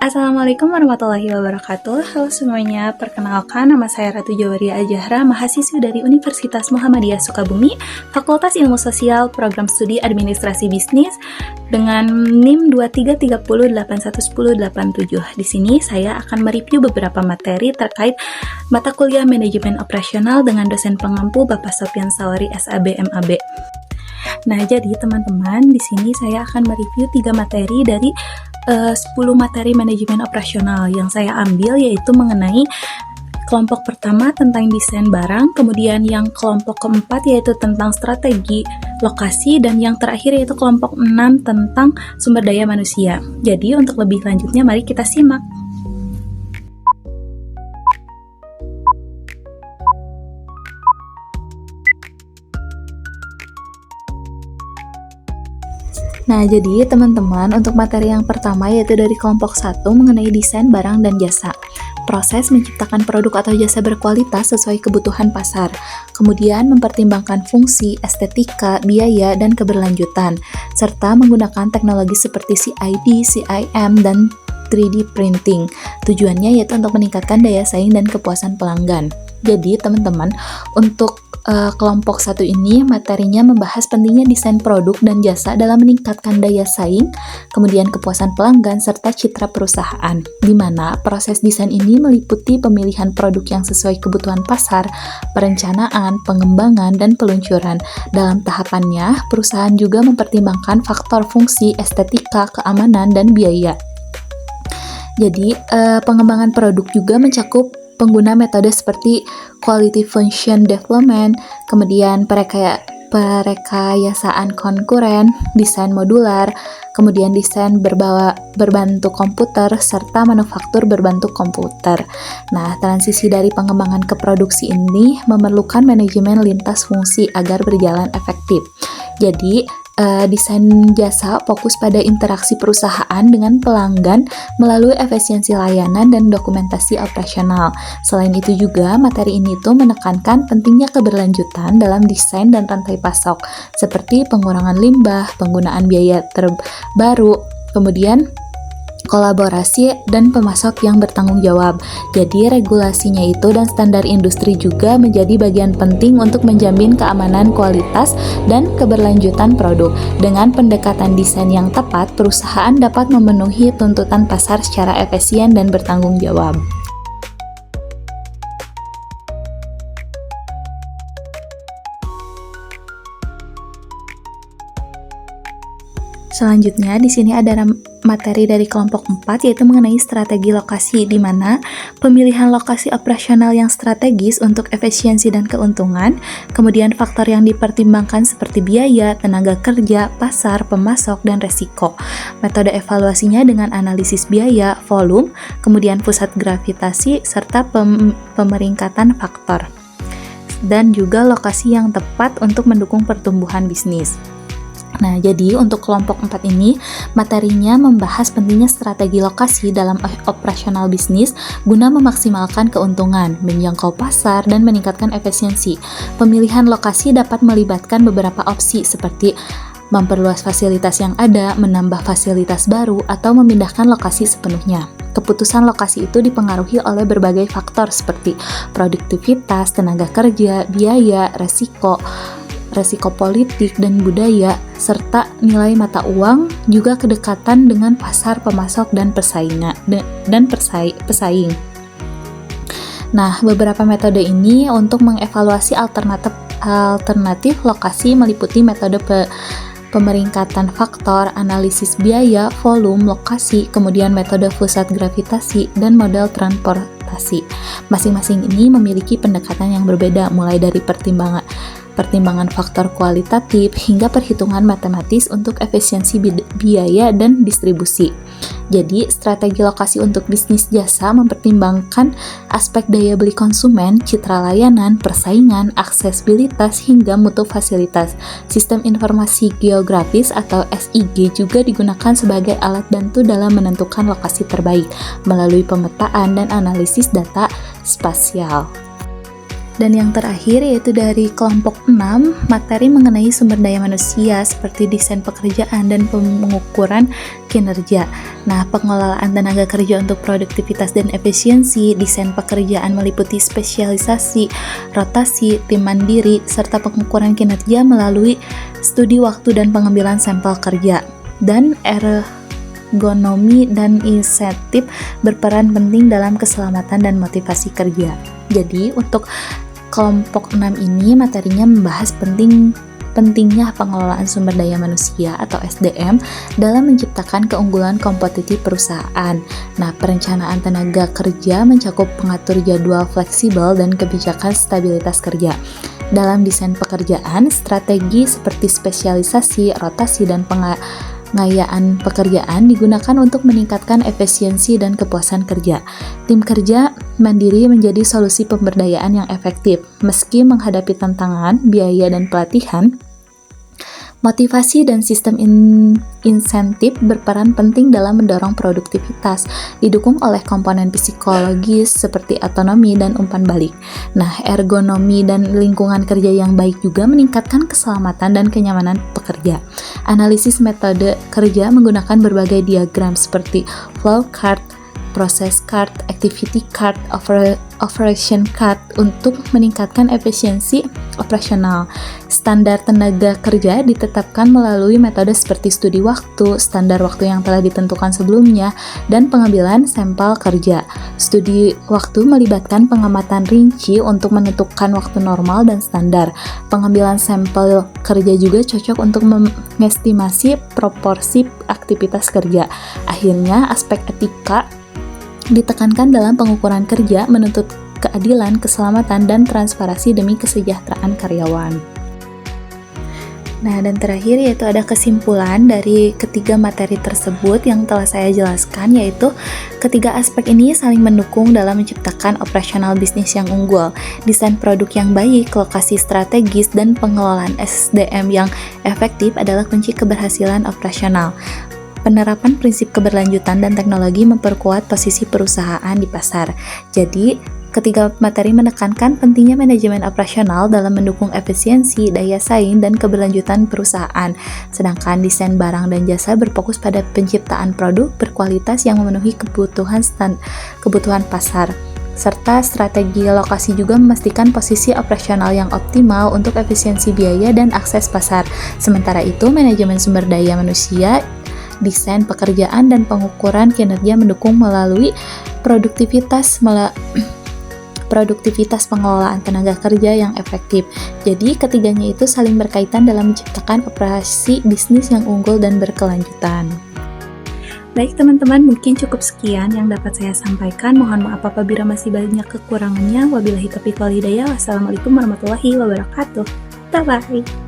Assalamualaikum warahmatullahi wabarakatuh. Halo semuanya, perkenalkan nama saya Ratu Jawaria Ajahra, mahasiswi dari Universitas Muhammadiyah Sukabumi, Fakultas Ilmu Sosial, Program Studi Administrasi Bisnis dengan NIM 2330811087. Di sini saya akan mereview beberapa materi terkait mata kuliah Manajemen Operasional dengan dosen pengampu Bapak Sofyan Sawari SAB MAB. Nah, jadi teman-teman, di sini saya akan mereview 3 materi dari 10 materi manajemen operasional yang saya ambil, yaitu mengenai kelompok pertama tentang desain barang, kemudian yang kelompok keempat yaitu tentang strategi lokasi, dan yang terakhir yaitu kelompok 6 tentang sumber daya manusia. Jadi untuk lebih lanjutnya mari kita simak. Nah, jadi teman-teman, untuk materi yang pertama yaitu dari kelompok 1 mengenai desain barang dan jasa. Proses menciptakan produk atau jasa berkualitas sesuai kebutuhan pasar. Kemudian mempertimbangkan fungsi, estetika, biaya, dan keberlanjutan. Serta menggunakan teknologi seperti CID, CIM, dan 3D printing. Tujuannya yaitu untuk meningkatkan daya saing dan kepuasan pelanggan. Jadi teman-teman, untuk kelompok 1 ini materinya membahas pentingnya desain produk dan jasa dalam meningkatkan daya saing, kemudian kepuasan pelanggan, serta citra perusahaan, di mana proses desain ini meliputi pemilihan produk yang sesuai kebutuhan pasar, perencanaan, pengembangan, dan peluncuran. Dalam tahapannya, perusahaan juga mempertimbangkan faktor fungsi, estetika, keamanan, dan biaya. Jadi, pengembangan produk juga mencakup pengguna metode seperti quality function development, kemudian perekayasaan konkuren, desain modular, kemudian desain berbantu komputer, serta manufaktur berbantu komputer. Nah, transisi dari pengembangan ke produksi ini memerlukan manajemen lintas fungsi agar berjalan efektif. Jadi, desain jasa fokus pada interaksi perusahaan dengan pelanggan melalui efisiensi layanan dan dokumentasi operasional. Selain itu juga, materi ini tuh menekankan pentingnya keberlanjutan dalam desain dan rantai pasok, seperti pengurangan limbah, penggunaan biaya terbaru, kemudian kolaborasi dan pemasok yang bertanggung jawab. Jadi regulasinya itu dan standar industri juga menjadi bagian penting untuk menjamin keamanan kualitas dan keberlanjutan produk. Dengan pendekatan desain yang tepat, perusahaan dapat memenuhi tuntutan pasar secara efisien dan bertanggung jawab. Selanjutnya, di sini ada materi dari kelompok 4 yaitu mengenai strategi lokasi, di mana pemilihan lokasi operasional yang strategis untuk efisiensi dan keuntungan, kemudian faktor yang dipertimbangkan seperti biaya, tenaga kerja, pasar, pemasok, dan resiko. Metode evaluasinya dengan analisis biaya, volume, kemudian pusat gravitasi, serta pemeringkatan faktor. Dan juga lokasi yang tepat untuk mendukung pertumbuhan bisnis. Nah, jadi untuk kelompok 4 ini, materinya membahas pentingnya strategi lokasi dalam operasional bisnis guna memaksimalkan keuntungan, menjangkau pasar, dan meningkatkan efisiensi. Pemilihan lokasi dapat melibatkan beberapa opsi seperti memperluas fasilitas yang ada, menambah fasilitas baru, atau memindahkan lokasi sepenuhnya. Keputusan lokasi itu dipengaruhi oleh berbagai faktor seperti produktivitas, tenaga kerja, biaya, resiko politik dan budaya, serta nilai mata uang, juga kedekatan dengan pasar, pemasok, dan pesaing. Nah, beberapa metode ini untuk mengevaluasi alternatif lokasi meliputi metode pemeringkatan faktor, analisis biaya, volume, lokasi, kemudian metode pusat gravitasi, dan model transportasi. Masing-masing ini memiliki pendekatan yang berbeda, mulai dari pertimbangan faktor kualitatif hingga perhitungan matematis untuk efisiensi biaya dan distribusi. Jadi, strategi lokasi untuk bisnis jasa mempertimbangkan aspek daya beli konsumen, citra layanan, persaingan, aksesibilitas, hingga mutu fasilitas. Sistem informasi geografis atau SIG juga digunakan sebagai alat bantu dalam menentukan lokasi terbaik melalui pemetaan dan analisis data spasial. Dan yang terakhir yaitu dari kelompok 6, materi mengenai sumber daya manusia seperti desain pekerjaan dan pengukuran kinerja. Nah, pengelolaan tenaga kerja untuk produktivitas dan efisiensi, desain pekerjaan meliputi spesialisasi, rotasi, tim mandiri, serta pengukuran kinerja melalui studi waktu dan pengambilan sampel kerja. Dan ergonomi dan insentif berperan penting dalam keselamatan dan motivasi kerja. Jadi, untuk kelompok 6 ini materinya membahas pentingnya pengelolaan sumber daya manusia atau SDM dalam menciptakan keunggulan kompetitif perusahaan. Nah, perencanaan tenaga kerja mencakup pengatur jadwal fleksibel dan kebijakan stabilitas kerja. Dalam desain pekerjaan, strategi seperti spesialisasi, rotasi, dan pengayaan pekerjaan digunakan untuk meningkatkan efisiensi dan kepuasan kerja. Tim kerja mandiri menjadi solusi pemberdayaan yang efektif. Meski menghadapi tantangan, biaya, dan pelatihan, motivasi dan sistem insentif berperan penting dalam mendorong produktivitas, didukung oleh komponen psikologis seperti otonomi dan umpan balik. Nah, ergonomi dan lingkungan kerja yang baik juga meningkatkan keselamatan dan kenyamanan pekerja. Analisis metode kerja menggunakan berbagai diagram seperti flow chart, process chart, activity chart, operation chart untuk meningkatkan efisiensi operasional. Standar tenaga kerja ditetapkan melalui metode seperti studi waktu, standar waktu yang telah ditentukan sebelumnya, dan pengambilan sampel kerja. Studi waktu melibatkan pengamatan rinci untuk menentukan waktu normal dan standar. Pengambilan sampel kerja juga cocok untuk mengestimasi proporsi aktivitas kerja. Akhirnya, aspek etika ditekankan dalam pengukuran kerja, menuntut keadilan, keselamatan, dan transparansi demi kesejahteraan karyawan. Nah, dan terakhir yaitu ada kesimpulan dari ketiga materi tersebut yang telah saya jelaskan, yaitu ketiga aspek ini saling mendukung dalam menciptakan operasional bisnis yang unggul, desain produk yang baik, lokasi strategis, dan pengelolaan SDM yang efektif adalah kunci keberhasilan operasional. Penerapan prinsip keberlanjutan dan teknologi memperkuat posisi perusahaan di pasar. Jadi, ketiga materi menekankan pentingnya manajemen operasional dalam mendukung efisiensi, daya saing, dan keberlanjutan perusahaan. Sedangkan desain barang dan jasa berfokus pada penciptaan produk berkualitas yang memenuhi kebutuhan pasar. Serta strategi lokasi juga memastikan posisi operasional yang optimal untuk efisiensi biaya dan akses pasar. Sementara itu, manajemen sumber daya manusia, desain pekerjaan, dan pengukuran kinerja mendukung melalui produktivitas pengelolaan tenaga kerja yang efektif. Jadi ketiganya itu saling berkaitan dalam menciptakan operasi bisnis yang unggul dan berkelanjutan. Baik teman-teman, mungkin cukup sekian yang dapat saya sampaikan. Mohon maaf apabila masih banyak kekurangannya. Wabillahi taufiq wal hidayah. Wassalamualaikum warahmatullahi wabarakatuh. Bye-bye.